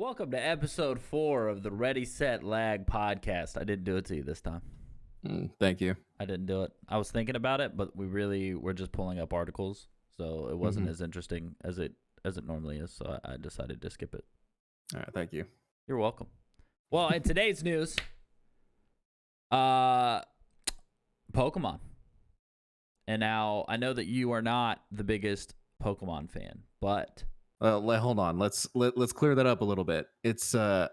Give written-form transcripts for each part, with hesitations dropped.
Welcome to episode 4 of the Ready, Set, Lag podcast. I didn't do it to you this time. Thank you. I didn't do it. I was thinking about it, but we're just pulling up articles, so it wasn't as interesting as it normally is. So I decided to skip it. All right, thank you. You're welcome. Well, in today's news, Pokemon. And now I know that you are not the biggest Pokemon fan, but Hold on. Let's clear that up a little bit. It's not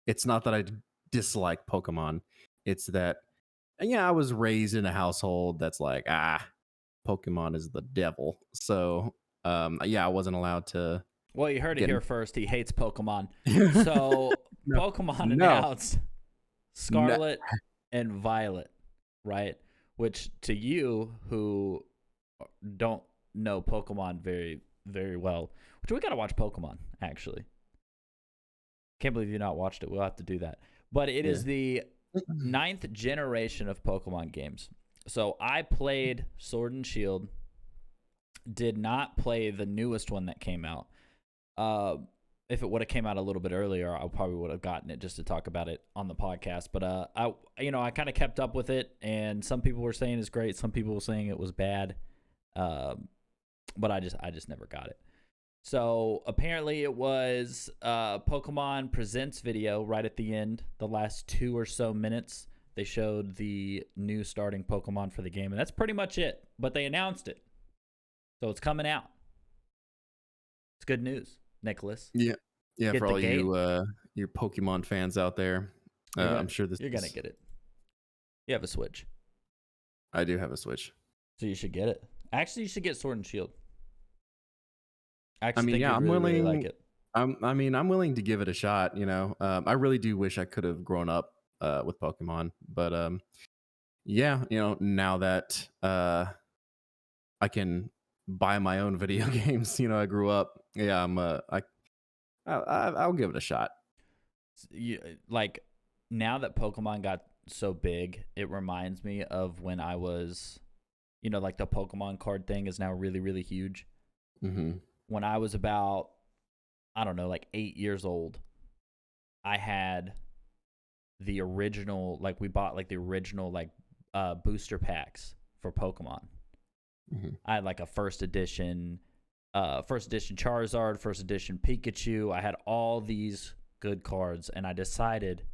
that I dislike Pokemon. It's that I was raised in a household that's like Pokemon is the devil. So I wasn't allowed to. Well, you heard it here first. He hates Pokemon. So No. Pokemon announced Scarlet and Violet, right? Which to you who don't know Pokemon very, very well, which we got to watch Pokemon, actually. Can't believe you not watched it. We'll have to do that. But it is the 9th generation of Pokemon games. So I played Sword and Shield, did not play the newest one that came out. If it would have came out a little bit earlier, I probably would have gotten it just to talk about it on the podcast. But I kind of kept up with it, and some people were saying it's great, some people were saying it was bad. But I just never got it. So apparently it was Pokemon Presents video right at the end, the last 2 or so minutes. They showed the new starting Pokemon for the game, and that's pretty much it. But they announced it. So it's coming out. It's good news, Nicholas. Yeah, Get for all the you Pokemon fans out there, I'm sure you're gonna get it. You have a Switch. I do have a Switch, so you should get it. Actually, you should get Sword and Shield. I'm willing. Really like it. I'm willing to give it a shot. I really do wish I could have grown up with Pokemon, but now that I can buy my own video games, I grew up. I'll give it a shot. Like now that Pokemon got so big, it reminds me of when I was, like the Pokemon card thing is now really, really huge. Mm-hmm. When I was about, I don't know, like 8 years old, I had the original, like we bought like the original like booster packs for Pokemon. Mm-hmm. I had like a first edition Charizard, first edition Pikachu. I had all these good cards, and I decided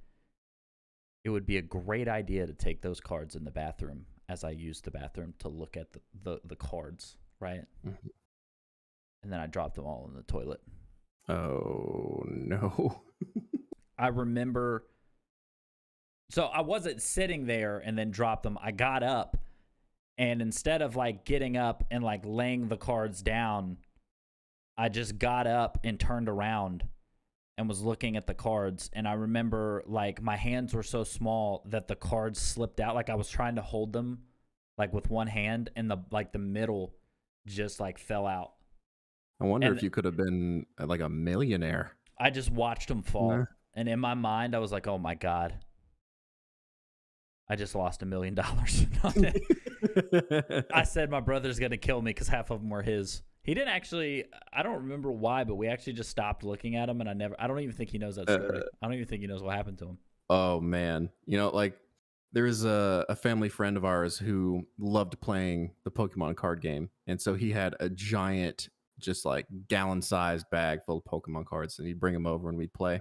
it would be a great idea to take those cards in the bathroom as I used the bathroom to look at the cards, right? Mm-hmm. And then I dropped them all in the toilet. Oh, no. I remember. So I wasn't sitting there and then dropped them. I got up, and instead of like getting up and like laying the cards down, I just got up and turned around and was looking at the cards. And I remember like my hands were so small that the cards slipped out. Like I was trying to hold them like with one hand, and the middle just like fell out. I wonder if you could have been like a millionaire. I just watched them fall. Yeah. And in my mind, I was like, oh my God, I just lost $1 million. I said my brother's going to kill me because half of them were his. He didn't actually, I don't remember why, but we actually just stopped looking at him, and I don't even think he knows that story. I don't even think he knows what happened to him. Oh man. Like there's a family friend of ours who loved playing the Pokemon card game. And so he had a giant, just like gallon-sized bag full of Pokemon cards, and he'd bring them over and we'd play.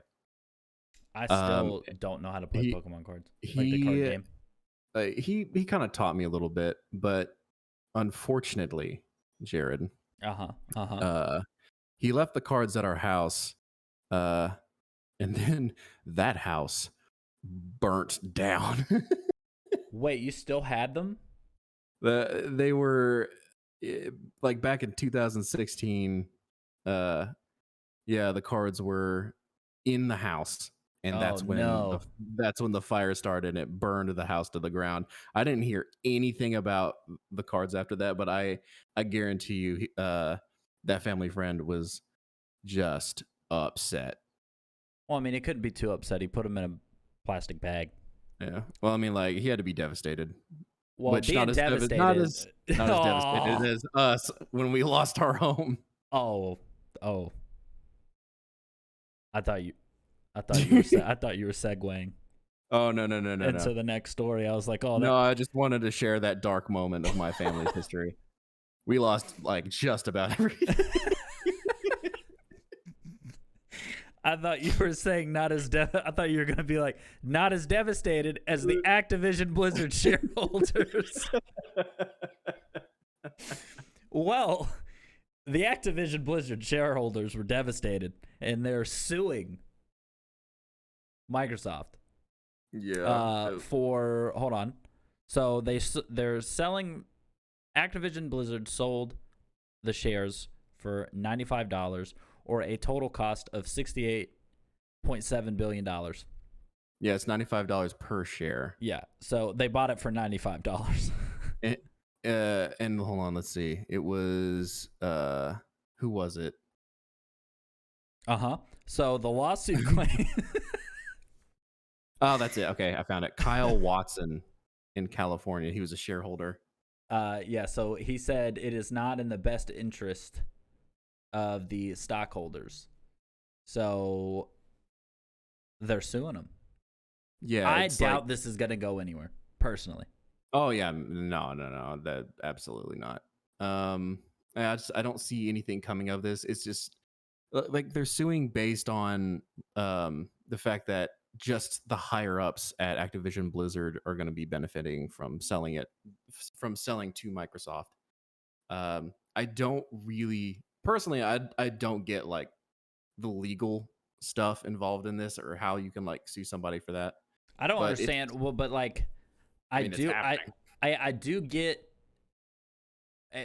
I still don't know how to play Pokemon cards, like the card game. He kind of taught me a little bit, but unfortunately, Jared, he left the cards at our house, and then that house burnt down. Wait, you still had them? They were like back in 2016. The cards were in the house. And that's when the fire started, and it burned the house to the ground. I didn't hear anything about the cards after that, but I guarantee you that family friend was just upset. Well, I mean, it couldn't be too upset. He put them in a plastic bag. Yeah. Well, I mean, like he had to be devistated. Well, which not as devastated as us when we lost our home. Oh. I thought I thought you were segueing Oh no into the next story. I was like, oh, no! I just wanted to share that dark moment of my family's history. We lost like just about everything. I thought you were saying I thought you were going to be like, not as devastated as the Activision Blizzard shareholders. Well, the Activision Blizzard shareholders were devastated, and they're suing Microsoft. Yeah. Hold on. So they're selling. Activision Blizzard sold the shares for $95, or a total cost of $68.7 billion. Yeah, it's $95 per share. Yeah, so they bought it for $95. And hold on, let's see. It was who was it? So the lawsuit claim. Oh, that's it. Okay, I found it. Kyle Watson in California. He was a shareholder. Yeah, so he said it is not in the best interest of the stockholders. So they're suing him. Yeah, I doubt this is going to go anywhere, personally. Oh yeah, no, that absolutely not. I don't see anything coming of this. It's just like they're suing based on the fact that just the higher ups at Activision Blizzard are going to be benefiting from selling to Microsoft. I don't really personally, I don't get like the legal stuff involved in this or how you can like sue somebody for that. I don't understand. Well, but like, I do get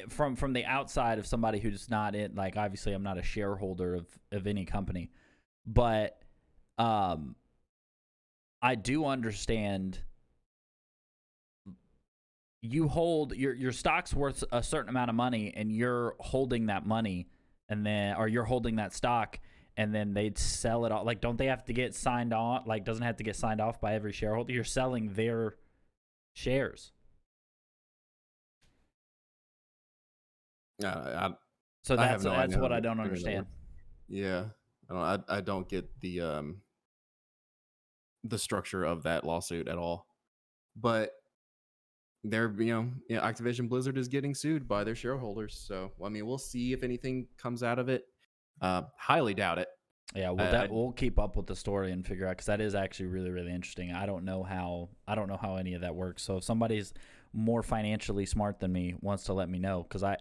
from the outside of somebody who's not in, like, obviously I'm not a shareholder of any company, but I do understand you hold your stock's worth a certain amount of money, and you're holding that money, or you're holding that stock, and then they'd sell it all. Like, don't they have to get signed off? Like, doesn't it have to get signed off by every shareholder? You're selling their shares. So that's what I don't understand. Yeah, I don't get the structure of that lawsuit at all. But they're Activision Blizzard is getting sued by their shareholders. So I mean, we'll see if anything comes out of it. Highly doubt it. Yeah, we'll keep up with the story and figure out, because that is actually really, really interesting. I don't know how any of that works. So if somebody's more financially smart than me wants to let me know, because I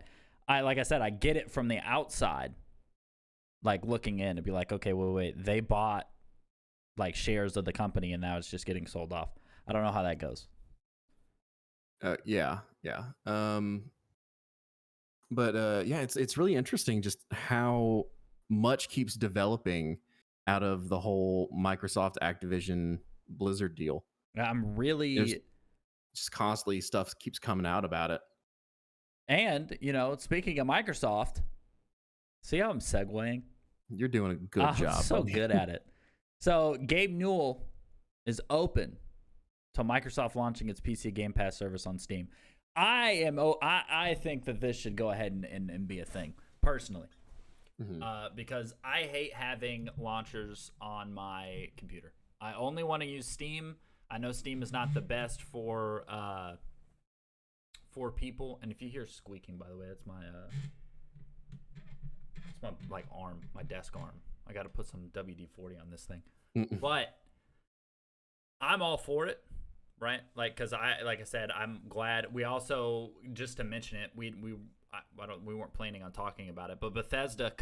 like I said, I get it from the outside, like looking in, and be like, okay, wait, they bought like shares of the company and now it's just getting sold off. I don't know how that goes. Yeah. But yeah, it's really interesting just how much keeps developing out of the whole Microsoft Activision Blizzard deal. I'm really just constantly stuff keeps coming out about it. And, speaking of Microsoft, see how I'm segueing? You're doing a good job. I'm so good at it. So Gabe Newell is open to Microsoft launching its PC Game Pass service on Steam. I think that this should go ahead and be a thing, personally. Mm-hmm. Because I hate having launchers on my computer. I only want to use Steam. I know Steam is not the best for people. And if you hear squeaking, by the way, that's my like arm, my desk arm. I got to put some WD-40 on this thing. Mm-mm. But I'm all for it, right? Like, because like I said, I'm glad. We also, just to mention it, we weren't planning on talking about it, but Bethesda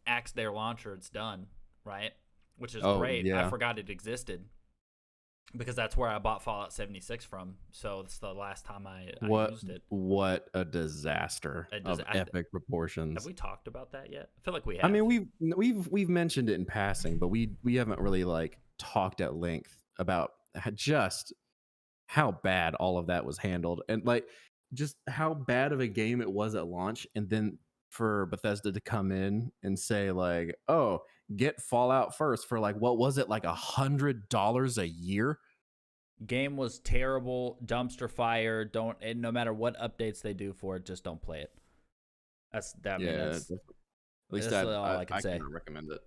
axed their launcher. It's done, right? Which is great. Yeah. I forgot it existed, because that's where I bought Fallout 76 from. So it's the last time I used it. What a disaster of epic proportions. Have we talked about that yet? I feel like we have. I mean, we've mentioned it in passing, but we haven't really like talked at length about just how bad all of that was handled, and like just how bad of a game it was at launch, and then for Bethesda to come in and say like, oh, get Fallout first for like, what was it, like $100 a year? Game was terrible, dumpster fire. And no matter what updates they do for it, just don't play it. That's at least that's all I can say. I recommend it.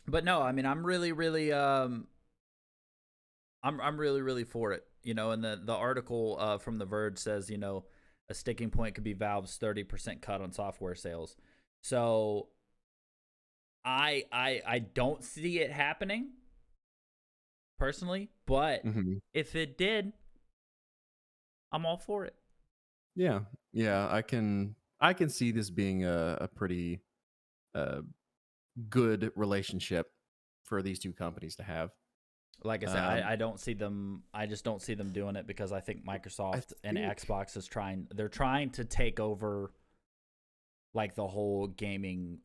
But no, I mean, I'm really, really, I'm really, really for it. You know, and the article from The Verge says, you know, a sticking point could be Valve's 30% cut on software sales. So I don't see it happening personally, but Mm-hmm. if it did, I'm all for it. Yeah, yeah, I can see this being a pretty uh, good relationship for these two companies to have. Like I said, Um, I don't see them. I just don't see them doing it because I think I Microsoft and think Xbox is trying. They're trying to take over like the whole gaming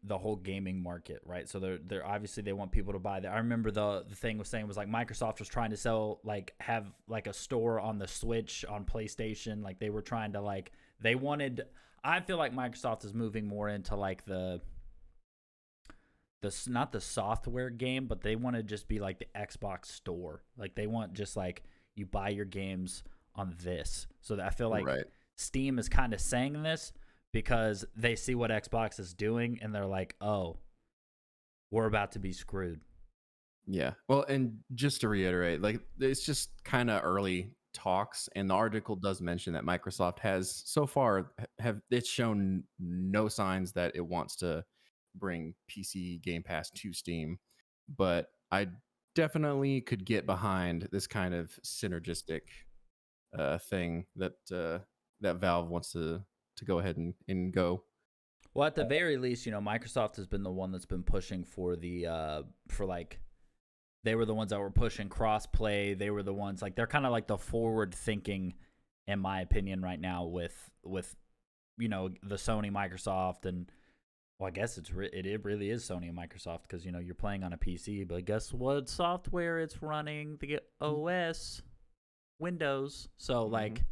market, right? So they're obviously they want people to buy that. I remember the thing was saying was like Microsoft was trying to sell like have like a store on the Switch on PlayStation. Like they were trying to like they wanted. I feel like Microsoft is moving more into like the not the software game, but they want to just be like the Xbox store. Like they want just like you buy your games on this. So that I feel like right. Steam is kind of saying this because they see what Xbox is doing and they're like, "Oh, we're about to be screwed." Yeah. Well, and just to reiterate, like it's just kind of early talks, and the article does mention that Microsoft has so far have it's shown no signs that it wants to bring PC Game Pass to Steam, but I definitely could get behind this kind of synergistic thing that Valve wants to go ahead and go. Well, at the very least, you know, Microsoft has been the one that's been pushing for the for like they were the ones that were pushing crossplay. They were the ones like they're kind of like the forward thinking, in my opinion, right now with you know the Sony, Microsoft, and well, I guess it really is Sony and Microsoft because you know you're playing on a PC, but guess what software it's running? The OS, Windows. So Mhm. like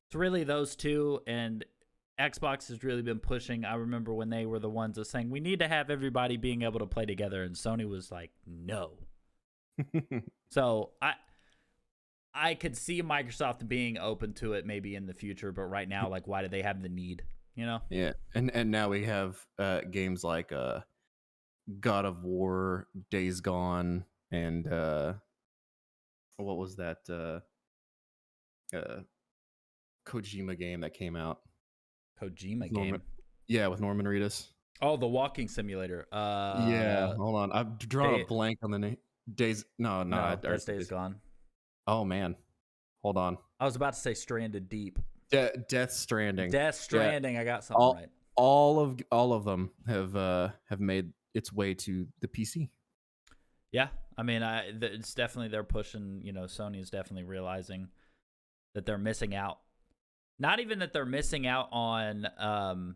it's really those two, and Xbox has really been pushing. I remember when they were the ones that saying we need to have everybody being able to play together, and Sony was like, no. So I could see Microsoft being open to it maybe in the future, but right now, like, why do they have the need? You know? Yeah, and now we have games like God of War, Days Gone, and what was that uh, Kojima game that came out Kojima with Norman? game. Yeah, with Norman Reedus. Oh, the walking simulator. Yeah, hold on, I've drawn a Day. blank on the name. Days? No, I No, already that's said Days Days. Gone. Oh man, hold on. I was about to say Stranded Deep. Death Stranding. Death Yeah, Stranding. I got something all right. all of them have made its way to the PC. Yeah, I mean, it's definitely they're pushing. You know, Sony is definitely realizing that they're missing out. Not even that they're missing out on.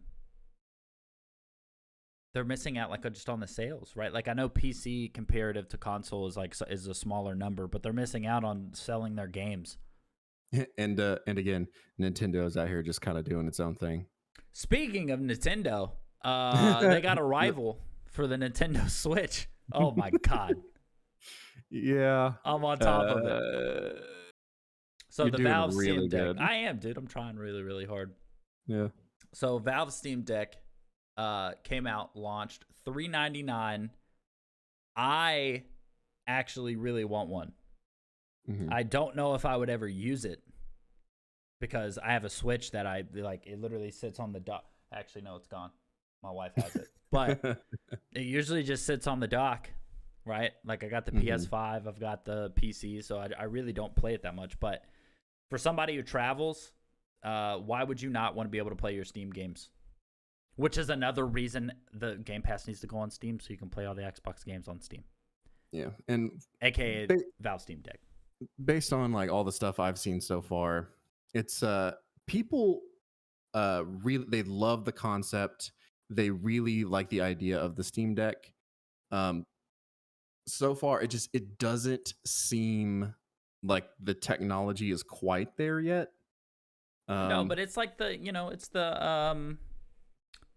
They're missing out like just on the sales, right? Like I know PC comparative to console is like is a smaller number, but they're missing out on selling their games. And again, Nintendo's out here just kind of doing its own thing. Speaking of Nintendo, they got a rival for the Nintendo Switch. Oh my god, Yeah. I'm on top of it. Uh, So you're the doing Valve really Steam Deck, good. I am, dude. I'm trying really, really hard. Yeah. So Valve Steam Deck came out, launched $399. I actually really want one. Hmm. I don't know if I would ever use it because I have a Switch that I like. It literally sits on the dock. Actually, no, it's gone. My wife has it, but it usually just sits on the dock, right? Like I got the Hmm. PS5, I've got the PC, so I really don't play it that much. But for somebody who travels, why would you not want to be able to play your Steam games? Which is another reason the Game Pass needs to go on Steam so you can play all the Xbox games on Steam, Yeah. And aka ba- Valve Steam Deck. based on like all the stuff I've seen so far, it's people really they love the concept. They really like the idea of the Steam Deck. Um, so far it doesn't seem like the technology is quite there yet. No, Um, but it's like it's the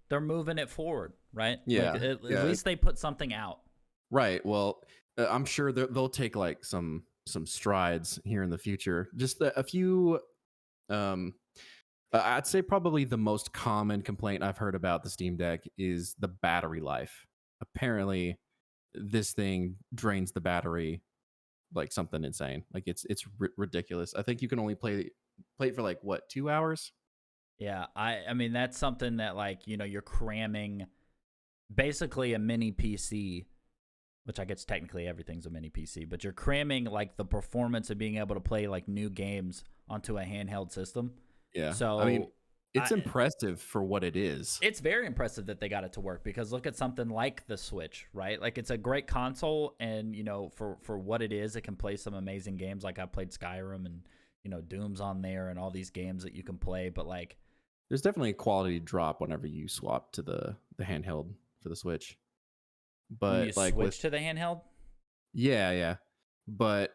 they're moving it forward, right? Like yeah, at yeah, least they put something out. right. Well, I'm sure they'll take like some strides here in the future. Just a few. Um, I'd say probably the most common complaint I've heard about the Steam Deck is the battery life. Apparently, this thing drains the battery like something insane. Like it's ridiculous. I think you can only play it for like what, 2 hours? Yeah, I mean that's something that like, you know, you're cramming basically a mini PC, which I guess technically everything's a mini PC, but you're cramming like the performance of being able to play like new games onto a handheld system. Yeah. So I mean, it's impressive for what it is. It's very impressive that they got it to work, because look at something like the Switch, right? Like it's a great console, and you know, for what it is, it can play some amazing games. Like I played Skyrim, and you know, Doom's on there, and all these games that you can play. But like, there's definitely a quality drop whenever you swap to the handheld for the Switch. But when you like switch to the handheld, yeah. But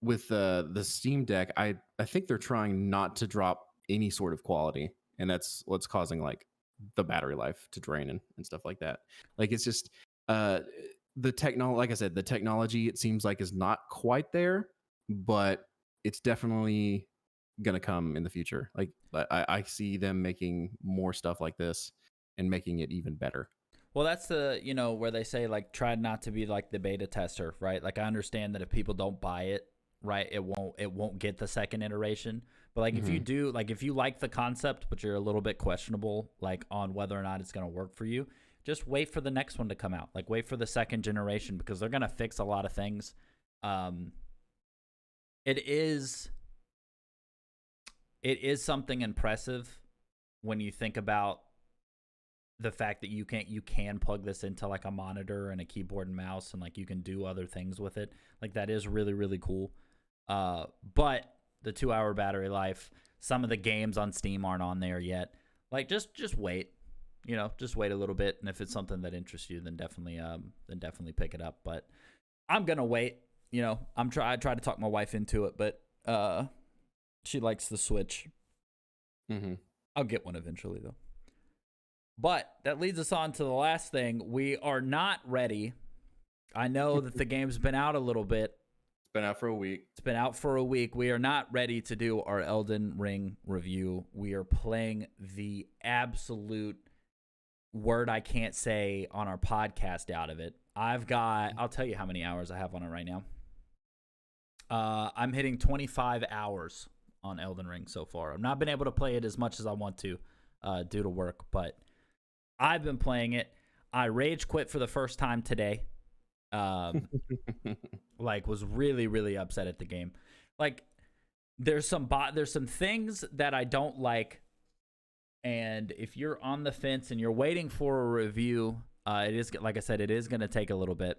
with the Steam Deck, I think they're trying not to drop any sort of quality, and that's what's causing like the battery life to drain and stuff like that. Like it's just the technology, like I said, the technology, it seems like, is not quite there, but it's definitely gonna come in the future. Like I see them making more stuff like this and making it even better. well, that's the, you know, where they say like try not to be like the beta tester, right? Like I understand that if people don't buy it, right, it won't get the second iteration. But like if you do, like if you like the concept, but you're a little bit questionable like on whether or not it's going to work for you, just wait for the next one to come out. Like wait for the second generation, because they're going to fix a lot of things. It is something impressive when you think about the fact that you can plug this into like a monitor and a keyboard and mouse, and like you can do other things with it. Like that is really, really cool. But the 2-hour battery life, some of the games on Steam aren't on there yet. Like just wait, you know, just wait a little bit. And if it's something that interests you, then definitely pick it up. But I'm going to wait, you know, I try to talk my wife into it, but, she likes the Switch. I'll get one eventually though. But that leads us on to the last thing. We are not ready. I know that the game's been out a little bit. It's been out for a week. It's been out for a week. We are not ready to do our Elden Ring review. We are playing the absolute word I can't say on our podcast out of it. I'll tell you how many hours I have on it right now. I'm hitting 25 hours on Elden Ring so far. I've not been able to play it as much as I want to due to work, but I've been playing it. I rage quit for the first time today. Like was really, really upset at the game. Like there's some things that I don't like, and if you're on the fence and you're waiting for a review, it is, like I said, it is going to take a little bit.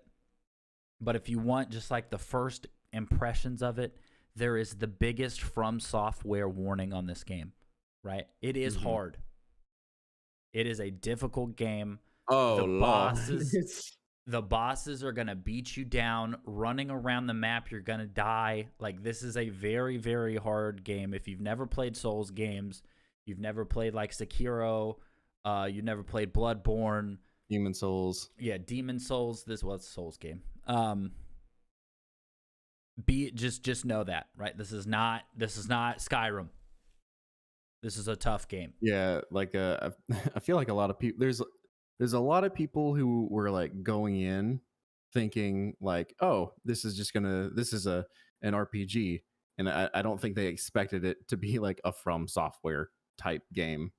But if you want just like the first impressions of it, there is the biggest From Software warning on this game, right? It is hard. It is a difficult game. Oh, the bosses are going to beat you down. Running around the map, you're going to die. Like, this is a very, very hard game. If you've never played Souls games, you've never played, like, Sekiro, you've never played Bloodborne. Demon Souls. Yeah, Demon Souls. This was a Souls game. Just know that, right? This is not Skyrim. This is a tough game. Yeah, like I feel like a lot of people, there's a lot of people who were like going in thinking like, oh, this is an RPG, and I don't think they expected it to be like a From Software type game.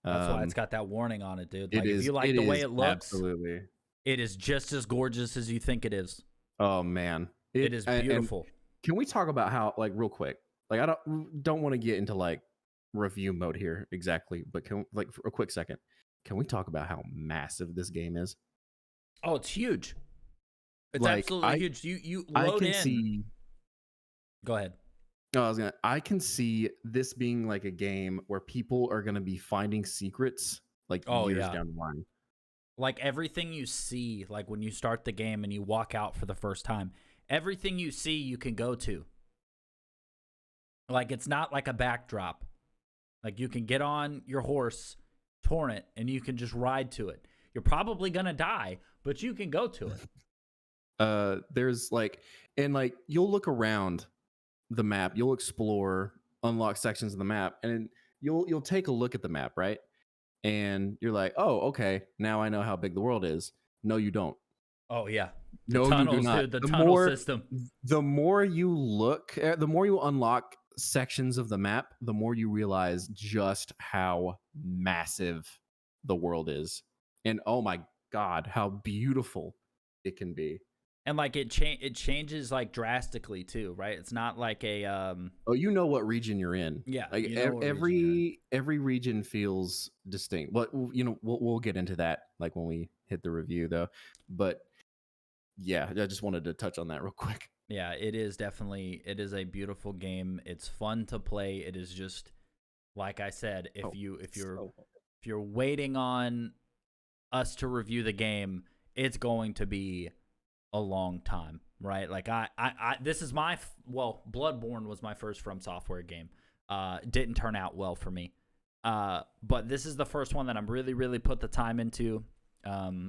That's why it's got that warning on it, dude. Like if you like the way it looks, absolutely, it is just as gorgeous as you think it is. Oh man, it is beautiful. And can we talk about how, like, real quick? Like I don't want to get into like review mode here exactly, but like for a quick second, can we talk about how massive this game is? Oh, it's huge. It's like, absolutely huge. You load in. Go ahead. I can see this being like a game where people are going to be finding secrets like years down the line. Like everything you see, like when you start the game and you walk out for the first time, everything you see you can go to. Like it's not like a backdrop. Like you can get on your horse, torrent, and you can just ride to it. You're probably going to die, but you can go to it. There's like, and like you'll look around the map, you'll explore, unlock sections of the map, and you'll take a look at the map, right? And you're like, oh, okay, now I know how big the world is. No, you don't. Oh yeah, the No, you do tunnels, not. dude. The tunnel system. The more you look, the more you unlock sections of the map, the more you realize just how massive the world is, and oh my god, how beautiful it can be. And like it changes like drastically too, right? It's not like a Oh, you know what region you're in. yeah, Like you know what region you're in. every region feels distinct. But you know, we'll get into that like when we hit the review though. But yeah, I just wanted to touch on that real quick. Yeah, it is a beautiful game. It's fun to play. It is just like I said, if you're waiting on us to review the game, it's going to be a long time, right? Like this is Bloodborne was my first From Software game. Didn't turn out well for me. But this is the first one that I'm really put the time into.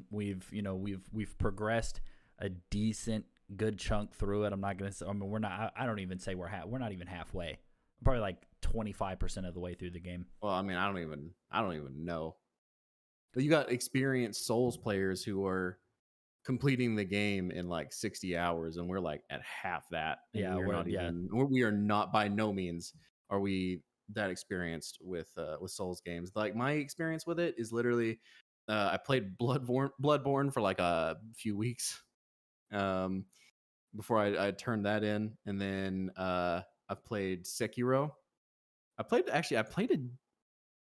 We've progressed a decent good chunk through it. I'm not gonna say, I mean, I don't even say we're not even halfway. I'm probably like 25% of the way through the game. Well, I mean, I don't even know. You got experienced Souls players who are completing the game in like 60 hours, and we're like at half that. And Yeah, we are not by no means are we that experienced with Souls games. Like my experience with it is literally, I played Bloodborne for like a few weeks, before I turned that in, and then I've played Sekiro. I played it.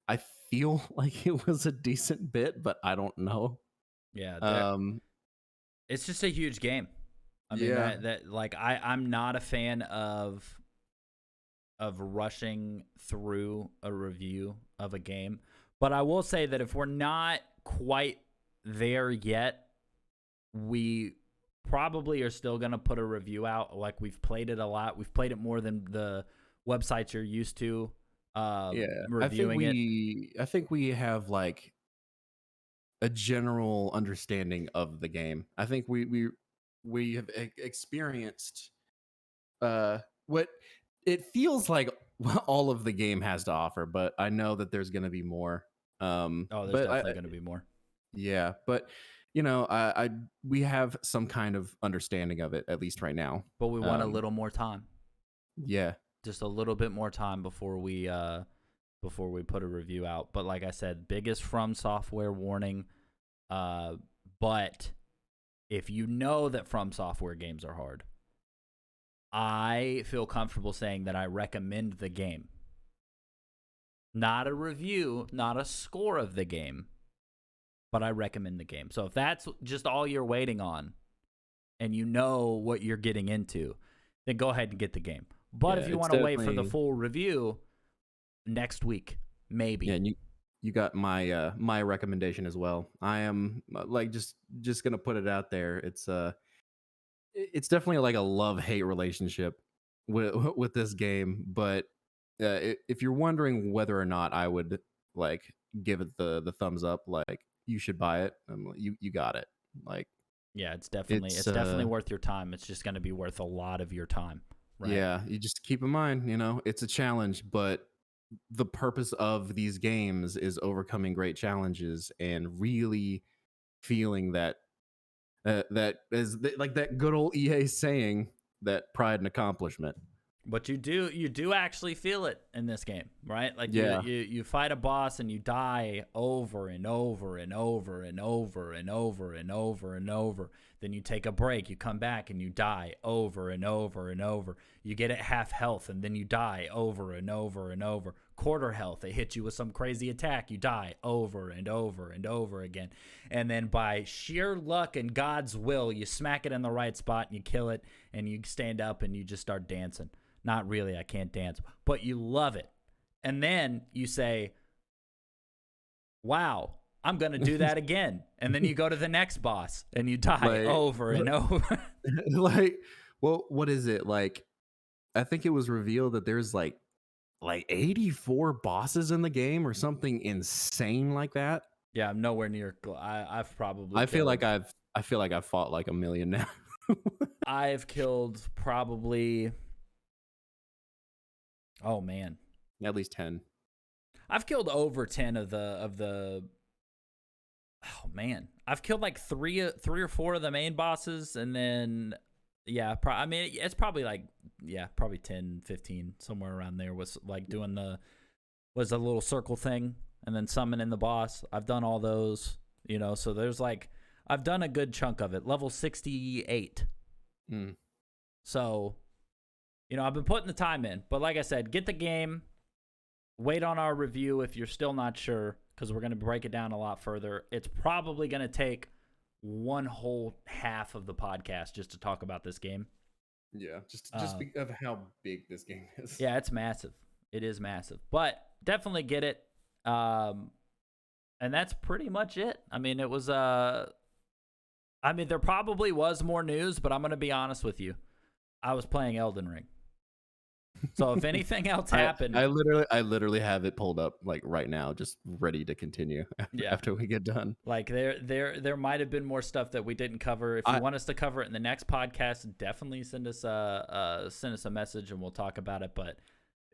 I feel like it was a decent bit, but I don't know. Yeah, it's just a huge game. I mean that like I'm not a fan of rushing through a review of a game, but I will say that if we're not quite there yet, we probably are still going to put a review out. Like we've played it a lot. We've played it more than the websites you're used to. Reviewing I think we have like a general understanding of the game. I think we have experienced what it feels like all of the game has to offer, but I know that there's going to be more. There's definitely going to be more. Yeah, but you know, we have some kind of understanding of it at least right now. But we want a little more time. Yeah, just a little bit more time before we put a review out. But like I said, biggest From Software warning. But if you know that From Software games are hard, I feel comfortable saying that I recommend the game. Not a review, not a score of the game, but I recommend the game. So if that's just all you're waiting on and you know what you're getting into, then go ahead and get the game. But if you want to wait for the full review next week, maybe. Yeah, and you got my my recommendation as well. I am like just gonna put it out there. It's definitely like a love-hate relationship with this game, but if you're wondering whether or not I would like give it the thumbs up, like you should buy it. You got it. Like yeah, it's definitely worth your time. It's just going to be worth a lot of your time. Right? Yeah, you just keep in mind, you know, it's a challenge, but the purpose of these games is overcoming great challenges and really feeling that that is like that good old EA saying, that pride and accomplishment. But you do actually feel it in this game, right? Like you fight a boss and you die over and over and over and over and over and over and over. Then you take a break, you come back and you die over and over and over. You get at half health and then you die over and over and over. Quarter health, it hits you with some crazy attack, you die over and over and over again. And then by sheer luck and God's will, you smack it in the right spot and you kill it and you stand up and you just start dancing. Not really, I can't dance, but you love it. And then you say, wow, I'm going to do that again. And then you go to the next boss and you die over and over. Like, well, what is it? Like, I think it was revealed that there's like 84 bosses in the game or something insane like that. Yeah, I'm nowhere near. I've probably. I feel like I've fought like a million now. I've killed probably. Oh man, at least 10. I've killed over 10 of the Oh man, I've killed like three or four of the main bosses, and then yeah, I mean it's probably like probably 10, 15, somewhere around there. Was like doing a little circle thing, and then summoning the boss. I've done all those, So there's like I've done a good chunk of it. Level 68. So, I've been putting the time in. But like I said, get the game. Wait on our review if you're still not sure, because we're going to break it down a lot further. It's probably going to take one whole half of the podcast just to talk about this game. Yeah, just because of how big this game is. Yeah, it's massive. It is massive. But definitely get it. And that's pretty much it. I mean, it was there probably was more news, but I'm going to be honest with you. I was playing Elden Ring. So if anything else happened, I literally have it pulled up like right now, just ready to continue after we get done. Like there might have been more stuff that we didn't cover. If you want us to cover it in the next podcast, definitely send us a message and we'll talk about it. But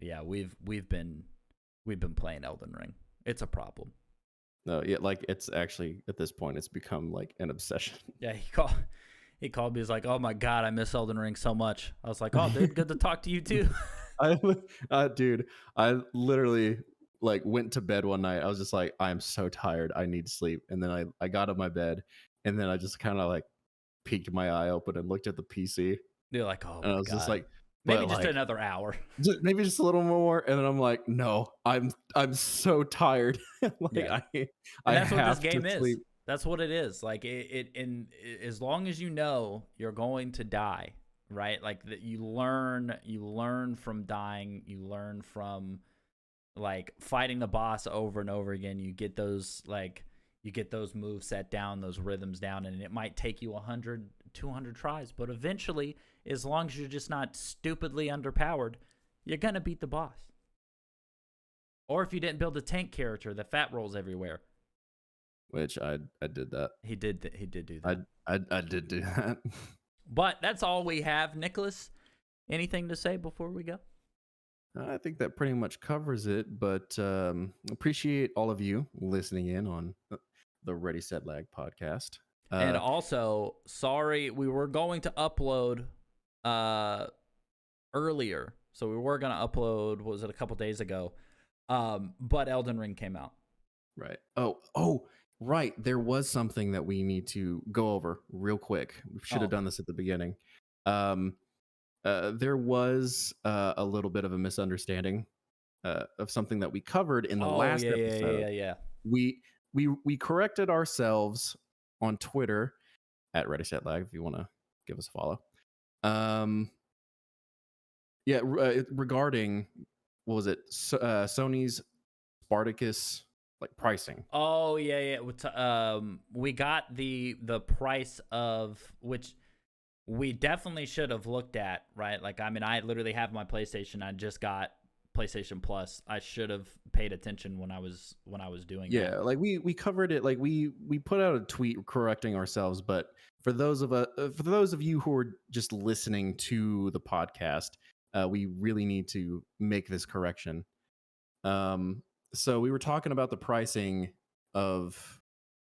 yeah, we've been playing Elden Ring. It's a problem. No, yeah, like it's actually at this point it's become like an obsession. Yeah, he called me. He's like, "Oh my god, I miss Elden Ring so much." I was like, "Oh, dude, good to talk to you too." Dude, I literally like went to bed one night. I was just like, I'm so tired. I need sleep. And then I got up my bed, and then I just kind of like peeked my eye open and looked at the PC. You're like, "Oh, and I was just like, maybe just another hour, maybe just a little more." And then I'm like, "No, I'm so tired." Like I that's what have this game to is. Sleep. That's what it is. Like as long as you know you're going to die, right? Like that you learn from dying, you learn from like fighting the boss over and over again. You get those moves set down, those rhythms down, and it might take you 100, 200 tries, but eventually, as long as you're just not stupidly underpowered, you're going to beat the boss. Or if you didn't build a tank character that fat rolls everywhere. Which I did that. He did do that. I did do that. But that's all we have. Nicholas, anything to say before we go? I think that pretty much covers it, but appreciate all of you listening in on the Ready Set Lag podcast. And also, sorry, we were going to upload earlier. So we were going to upload, what was it, a couple days ago? But Elden Ring came out. Right. Oh, right. There was something that we need to go over real quick. We should have done this at the beginning. There was a little bit of a misunderstanding of something that we covered in the last episode. Yeah. We corrected ourselves on Twitter at Ready Set Lag if you want to give us a follow. Regarding what was it? Sony's Spartacus like pricing. Oh yeah. We got the price of which we definitely should have looked at, right? Like, I mean, I literally have my PlayStation. I just got PlayStation Plus. I should have paid attention when I was doing it. Yeah, like we covered it. Like we put out a tweet correcting ourselves. But for those of you who are just listening to the podcast, we really need to make this correction. So we were talking about the pricing of,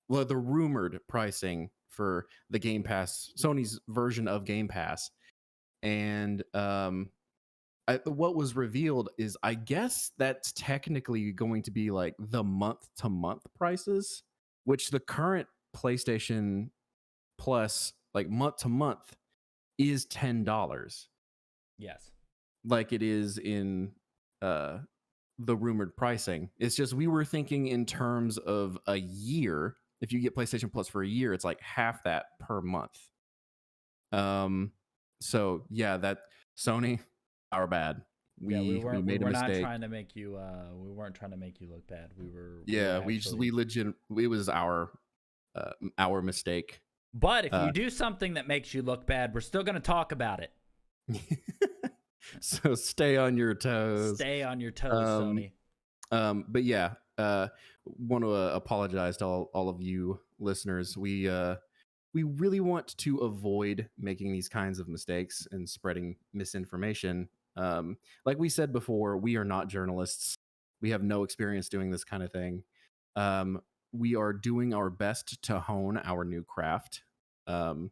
the rumored pricing for the Game Pass, Sony's version of Game Pass. And what was revealed is, I guess that's technically going to be like the month-to-month prices, which the current PlayStation Plus, like month-to-month, is $10. Yes. Like it is in the rumored pricing. It's just we were thinking in terms of a year. If you get PlayStation Plus for a year, it's like half that per month. So yeah, that Sony, our bad. We made a mistake. Not trying to make you. We weren't trying to make you look bad. We were. It was our mistake. But if you do something that makes you look bad, we're still going to talk about it. So stay on your toes. Stay on your toes, Sony. But yeah, want to apologize to all of you listeners. We really want to avoid making these kinds of mistakes and spreading misinformation. Like we said before, we are not journalists. We have no experience doing this kind of thing. we are doing our best to hone our new craft. And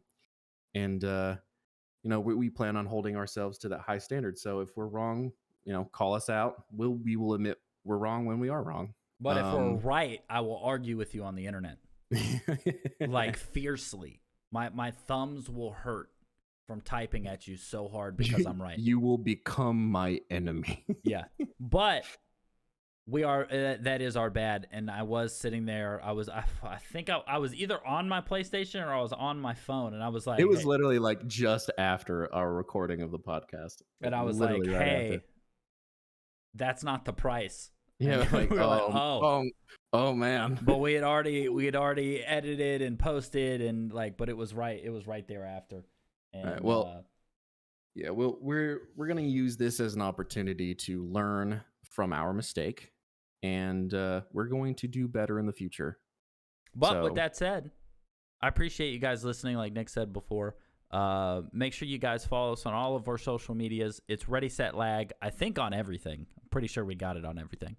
we plan on holding ourselves to that high standard. So if we're wrong, call us out. We will admit we're wrong when we are wrong. But if we're right, I will argue with you on the internet, like fiercely. My thumbs will hurt from typing at you so hard because I'm right. You will become my enemy. Yeah, but we are. That is our bad. And I was sitting there. I think I was either on my PlayStation or I was on my phone, and I was like, it was literally like just after our recording of the podcast, and I was like, hey, that's not the price. Yeah, like, oh man. But we had already edited and posted and but it was right there after. And, all right, well, yeah, we're gonna use this as an opportunity to learn from our mistake, and we're going to do better in the future. But with that said, I appreciate you guys listening. Like Nick said before, make sure you guys follow us on all of our social medias. It's Ready Set Lag, I think, on everything. I'm pretty sure we got it on everything.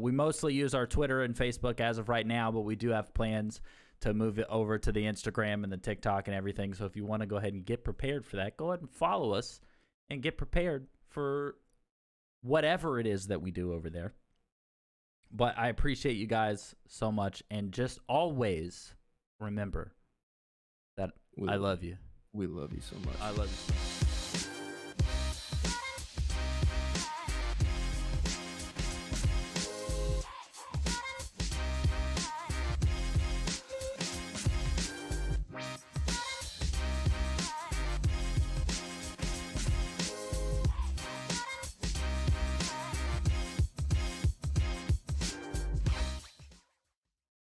We mostly use our Twitter and Facebook as of right now, but we do have plans to move it over to the Instagram and the TikTok and everything. So if you want to go ahead and get prepared for that, go ahead and follow us and get prepared for whatever it is that we do over there. But I appreciate you guys so much, and just always remember that I love you. We love you so much. I love you.